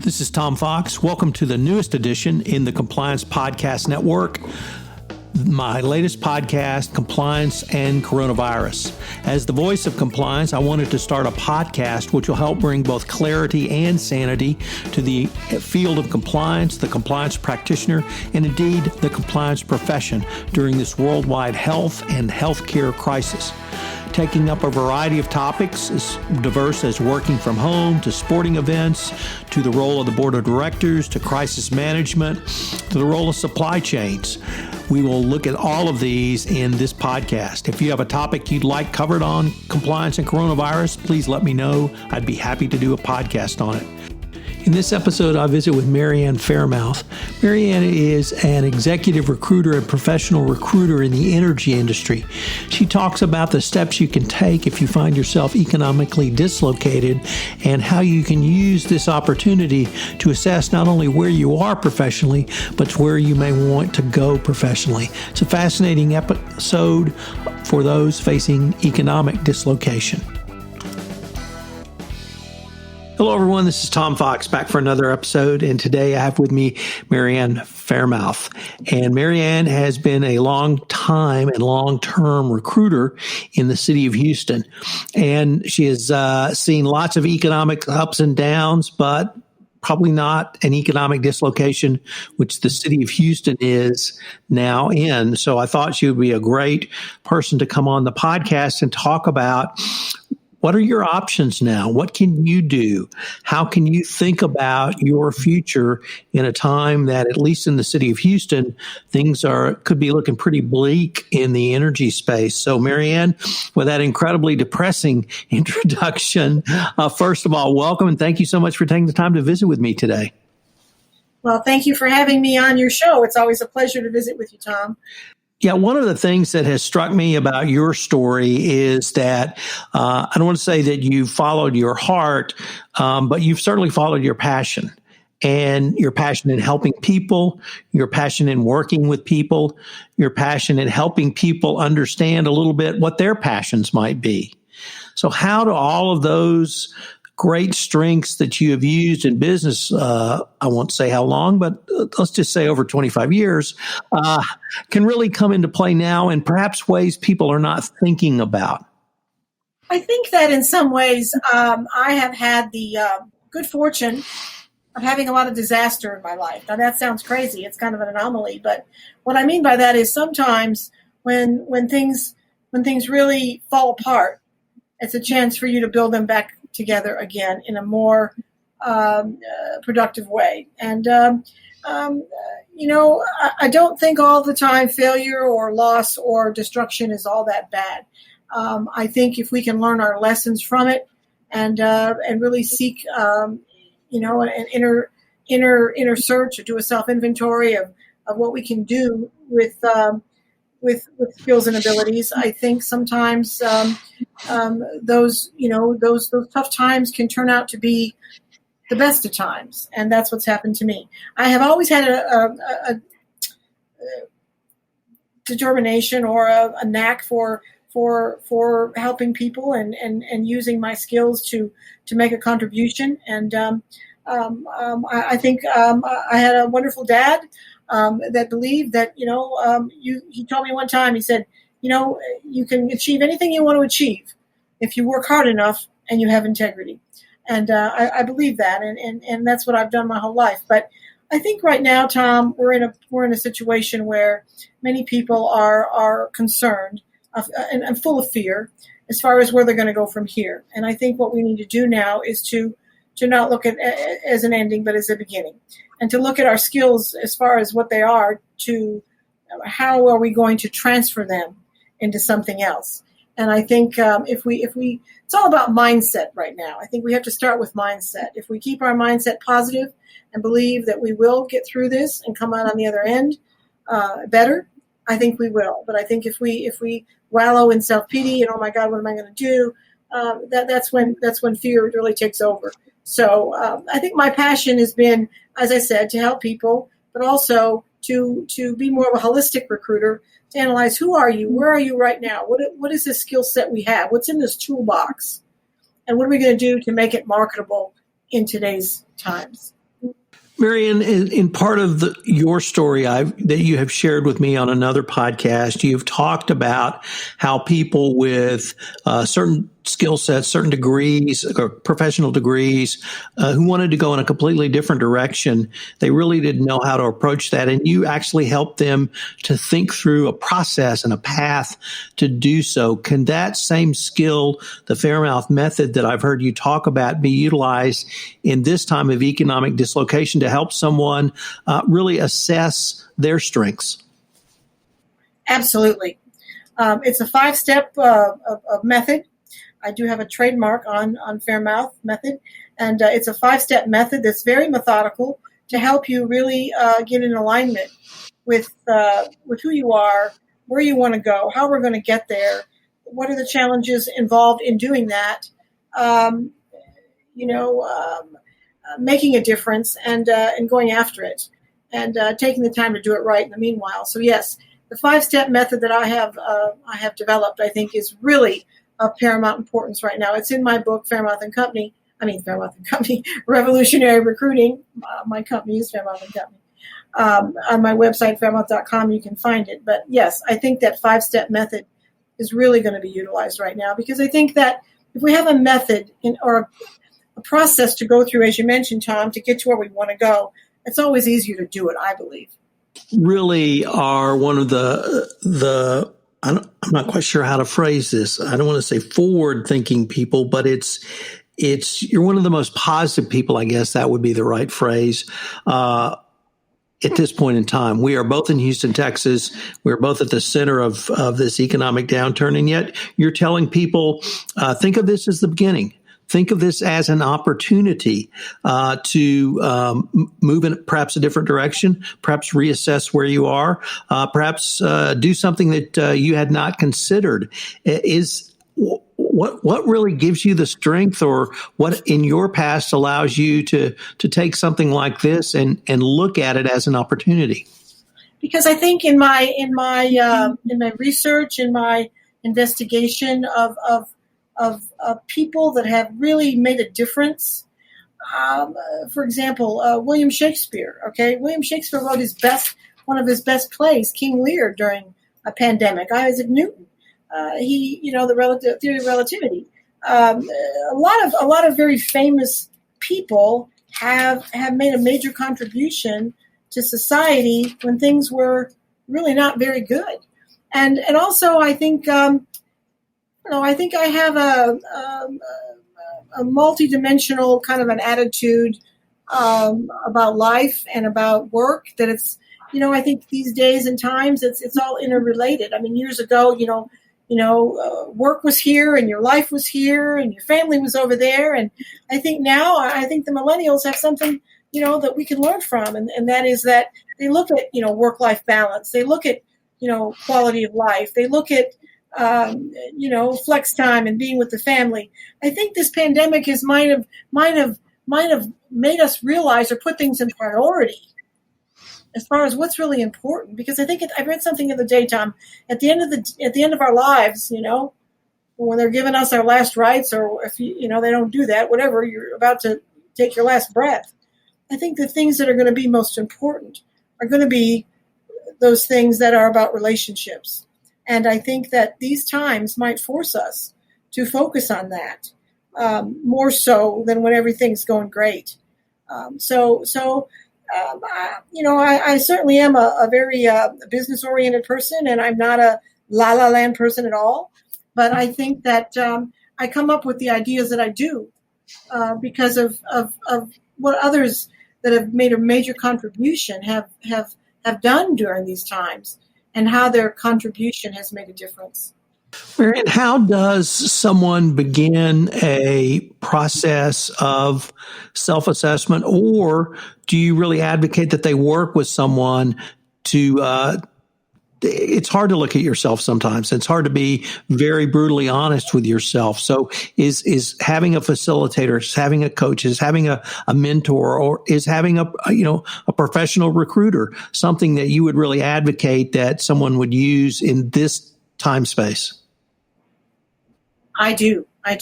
This is Tom Fox. Welcome to the newest edition in the Compliance Podcast Network. My latest podcast, Compliance and Coronavirus. As the voice of compliance, I wanted to start a podcast which will help bring both clarity and sanity to the field of compliance, the compliance practitioner, and indeed the compliance profession during this worldwide health and healthcare crisis. Taking up a variety of topics as diverse as working from home, to sporting events, to the role of the board of directors, to crisis management, to the role of supply chains. We will look at all of these in this podcast. If you have a topic you'd like covered on compliance and coronavirus, please let me know. I'd be happy to do a podcast on it. In this episode, I visit with Mary Ann Faremouth. Mary Ann is an executive recruiter and professional recruiter in the energy industry. She talks about the steps you can take if you find yourself economically dislocated and how you can use this opportunity to assess not only where you are professionally, but where you may want to go professionally. It's a fascinating episode for those facing economic dislocation. Hello, everyone. This is Tom Fox back for another episode. And today I have with me Mary Ann Faremouth. And Mary Ann has been a long time and long-term recruiter in the city of Houston. And she has seen lots of economic ups and downs, but probably not an economic dislocation, which the city of Houston is now in. So I thought she would be a great person to come on the podcast and talk about what are your options now? What can you do? How can you think about your future in a time that, at least in the city of Houston, things could be looking pretty bleak in the energy space? So, Mary Ann, with that incredibly depressing introduction, first of all, welcome and thank you so much for taking the time to visit with me today. Well, thank you for having me on your show. It's always a pleasure to visit with you, Tom. Yeah, one of the things that has struck me about your story is that I don't want to say that you followed your heart, but you've certainly followed your passion. And your passion in helping people, your passion in working with people, your passion in helping people understand a little bit what their passions might be. So how do all of those great strengths that you have used in business, I won't say how long, but let's just say over 25 years, can really come into play now in perhaps ways people are not thinking about? I think that in some ways, I have had the good fortune of having a lot of disaster in my life. Now that sounds crazy. It's kind of an anomaly, but what I mean by that is sometimes when things really fall apart, it's a chance for you to build them back together again in a more productive way. And, I don't think all the time failure or loss or destruction is all that bad. I think if we can learn our lessons from it and really seek, an inner search or do a self-inventory of what we can do with skills and abilities, I think sometimes those tough times can turn out to be the best of times, and that's what's happened to me. I have always had a determination or a knack for helping people and using my skills to make a contribution. And I think I had a wonderful dad that believed that, he told me one time, he said, you can achieve anything you want to achieve if you work hard enough and you have integrity. And I believe that, and that's what I've done my whole life. But I think right now, Tom, we're in a situation where many people are concerned and full of fear as far as where they're going to go from here. And I think what we need to do now is to not look at it as an ending, but as a beginning, and to look at our skills as far as what they are, to how are we going to transfer them into something else. And I think if we it's all about mindset right now. I think we have to start with mindset. If we keep our mindset positive and believe that we will get through this and come out on the other end better, I think we will. But I think if we wallow in self-pity and, oh my God, what am I going to do? That's when fear really takes over. So I think my passion has been, as I said, to help people, but also to be more of a holistic recruiter, to analyze who are you, where are you right now, what is the skill set we have, what's in this toolbox, and what are we going to do to make it marketable in today's times. Mary Ann, in part of your story that you have shared with me on another podcast, you've talked about how people with certain skill sets, certain degrees, or professional degrees, who wanted to go in a completely different direction, they really didn't know how to approach that. And you actually helped them to think through a process and a path to do so. Can that same skill, the Faremouth method that I've heard you talk about, be utilized in this time of economic dislocation to help someone really assess their strengths? Absolutely. It's a 5-step method. I do have a trademark on Faremouth method, and it's a 5-step method that's very methodical to help you really get in alignment with who you are, where you want to go, how we're going to get there, what are the challenges involved in doing that, making a difference and going after it, and taking the time to do it right in the meanwhile. So yes, the 5-step method that I have developed, I think, is really of paramount importance right now. It's in my book, Faremouth and Company, Revolutionary Recruiting. My company is Faremouth and Company. On my website, faremouth.com, you can find it. But yes, I think that 5-step method is really going to be utilized right now, because I think that if we have a method or a process to go through, as you mentioned, Tom, to get to where we want to go, it's always easier to do it, I believe. Really are one of the I'm not quite sure how to phrase this. I don't want to say forward-thinking people, but you're one of the most positive people, I guess that would be the right phrase, at this point in time. We are both in Houston, Texas. We're both at the center of this economic downturn, and yet you're telling people, think of this as the beginning. Think of this as an opportunity to move in perhaps a different direction, perhaps reassess where you are, perhaps do something that you had not considered. What really gives you the strength, or what in your past allows you to take something like this and look at it as an opportunity? Because I think in my research, in my investigation of people that have really made a difference. For example, William Shakespeare. Okay, William Shakespeare wrote one of his best plays, King Lear, during a pandemic. Isaac Newton. The theory of relativity. A lot of very famous people have made a major contribution to society when things were really not very good, and also I think. I think I have a multidimensional kind of an attitude about life and about work, that it's, I think these days and times it's all interrelated. I mean, years ago, work was here and your life was here and your family was over there. And I think now, the millennials have something, that we can learn from. And that is that they look at, work-life balance. They look at, quality of life. They look at, flex time and being with the family. I think this pandemic might have made us realize or put things in priority as far as what's really important. Because I think I read something the other day, Tom, at the end of our lives, when they're giving us our last rites, or if they don't do that, whatever, you're about to take your last breath. I think the things that are going to be most important are going to be those things that are about relationships. And I think that these times might force us to focus on that more so than when everything's going great. I certainly am a very business-oriented person, and I'm not a la-la land person at all. But I think that I come up with the ideas that I do because of what others that have made a major contribution have done during these times, and how their contribution has made a difference. Mary Ann, how does someone begin a process of self-assessment, or do you really advocate that they work with someone to it's hard to look at yourself sometimes. It's hard to be very brutally honest with yourself. So is having a facilitator, is having a coach, is having a mentor, or is having a professional recruiter something that you would really advocate that someone would use in this time space? I do. I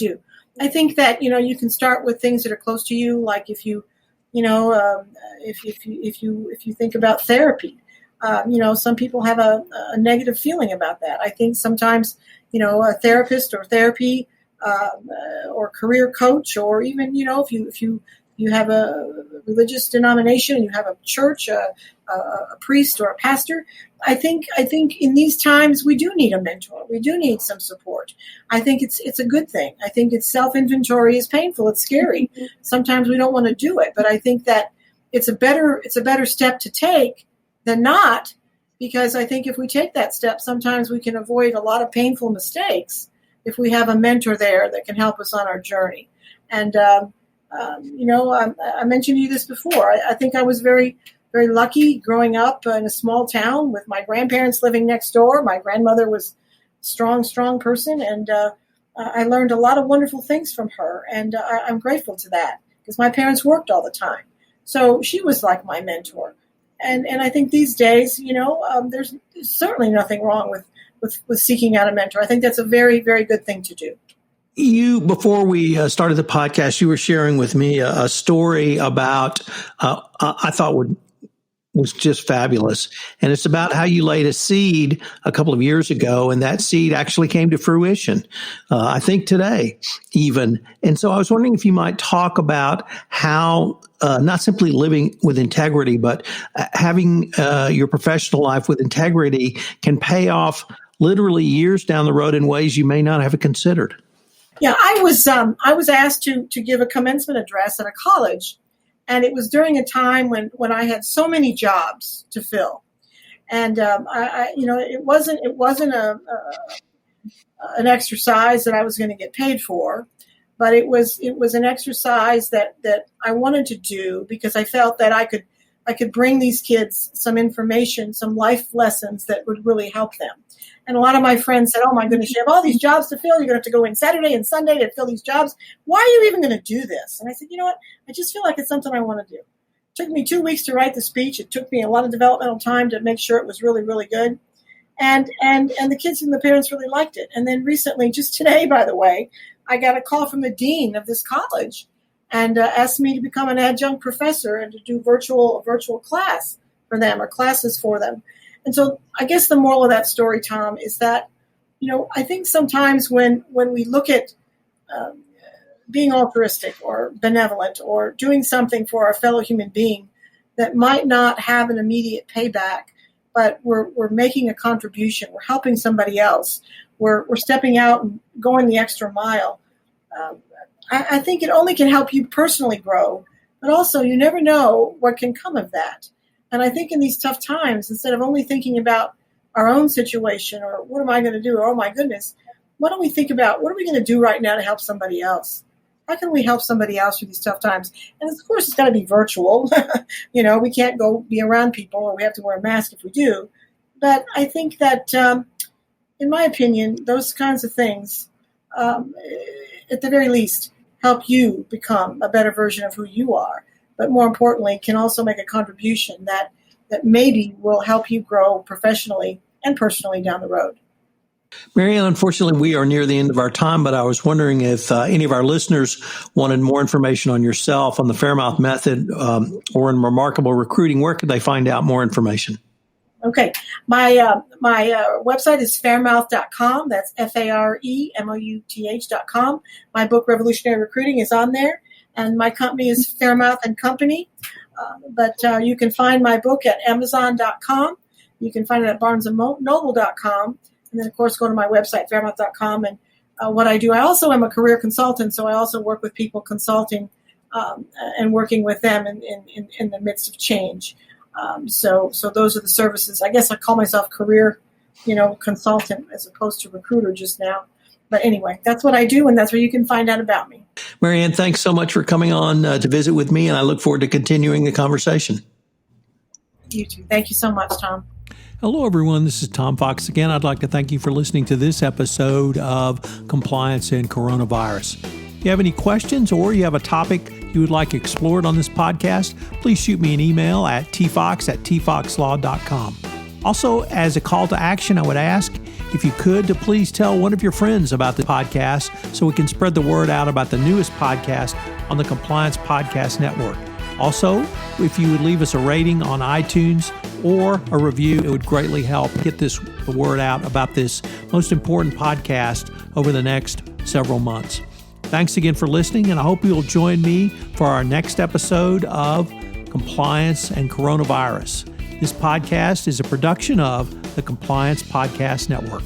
think that, you can start with things that are close to you. Like if you If you think about therapy, some people have a negative feeling about that. I think sometimes, a therapist or therapy or career coach, or even, if you have a religious denomination and you have a church, a priest or a pastor, I think in these times we do need a mentor. We do need some support. I think it's a good thing. I think it's self-inventory is painful. It's scary. Sometimes we don't want to do it, but I think that it's a better step to take than not, because I think if we take that step, sometimes we can avoid a lot of painful mistakes if we have a mentor there that can help us on our journey. And I mentioned to you this before. I think I was very, very lucky growing up in a small town with my grandparents living next door. My grandmother was a strong person, and I learned a lot of wonderful things from her, and I'm grateful to that because my parents worked all the time. So she was like my mentor. And I think these days, there's certainly nothing wrong with seeking out a mentor. I think that's a very, very good thing to do. Before we started the podcast, you were sharing with me a story about, I thought was just fabulous. And it's about how you laid a seed a couple of years ago, and that seed actually came to fruition, I think today even. And so I was wondering if you might talk about how not simply living with integrity, but having your professional life with integrity can pay off literally years down the road in ways you may not have considered. Yeah, I was asked to give a commencement address at a college, and it was during a time when I had so many jobs to fill, and it wasn't an exercise that I was going to get paid for, but it was an exercise that I wanted to do because I felt that I could bring these kids some information, some life lessons that would really help them. And a lot of my friends said, "Oh my goodness, you have all these jobs to fill. You're going to have to go in Saturday and Sunday to fill these jobs. Why are you even going to do this?" And I said, "You know what? I just feel like it's something I want to do." It took me 2 weeks to write the speech. It took me a lot of developmental time to make sure it was really, really good. And the kids and the parents really liked it. And then recently, just today, by the way, I got a call from the dean of this college and asked me to become an adjunct professor and to do virtual class for them or classes for them. And so I guess the moral of that story, Tom, is that, I think sometimes when we look at being altruistic or benevolent or doing something for our fellow human being that might not have an immediate payback, but we're making a contribution, we're helping somebody else, we're stepping out and going the extra mile, I think it only can help you personally grow, but also you never know what can come of that. And I think in these tough times, instead of only thinking about our own situation or what am I going to do, or oh my goodness, why don't we think about what are we going to do right now to help somebody else? How can we help somebody else through these tough times? And of course, it's got to be virtual. We can't go be around people, or we have to wear a mask if we do. But I think that, in my opinion, those kinds of things, at the very least, help you become a better version of who you are. But more importantly, can also make a contribution that maybe will help you grow professionally and personally down the road. Mary Ann, unfortunately, we are near the end of our time, but I was wondering if any of our listeners wanted more information on yourself, on the Faremouth method, or in remarkable recruiting. Where could they find out more information? Okay. My website is faremouth.com. That's FAREMOUTH.com. My book, Revolutionary Recruiting, is on there. And my company is Faremouth and Company. But you can find my book at Amazon.com. You can find it at BarnesandNoble.com. And then, of course, go to my website, Faremouth.com. And what I do, I also am a career consultant, so I also work with people consulting and working with them in the midst of change. So those are the services. I guess I call myself career, consultant as opposed to recruiter just now. But anyway, that's what I do, and that's where you can find out about me. Mary Ann, thanks so much for coming on to visit with me, and I look forward to continuing the conversation. You too. Thank you so much, Tom. Hello, everyone. This is Tom Fox again. I'd like to thank you for listening to this episode of Compliance and Coronavirus. If you have any questions or you have a topic you would like explored on this podcast, please shoot me an email at tfox@tfoxlaw.com. Also, as a call to action, I would ask if you could to please tell one of your friends about the podcast so we can spread the word out about the newest podcast on the Compliance Podcast Network. Also, if you would leave us a rating on iTunes or a review, it would greatly help get the word out about this most important podcast over the next several months. Thanks again for listening, and I hope you'll join me for our next episode of Compliance and Coronavirus. This podcast is a production of the Compliance Podcast Network.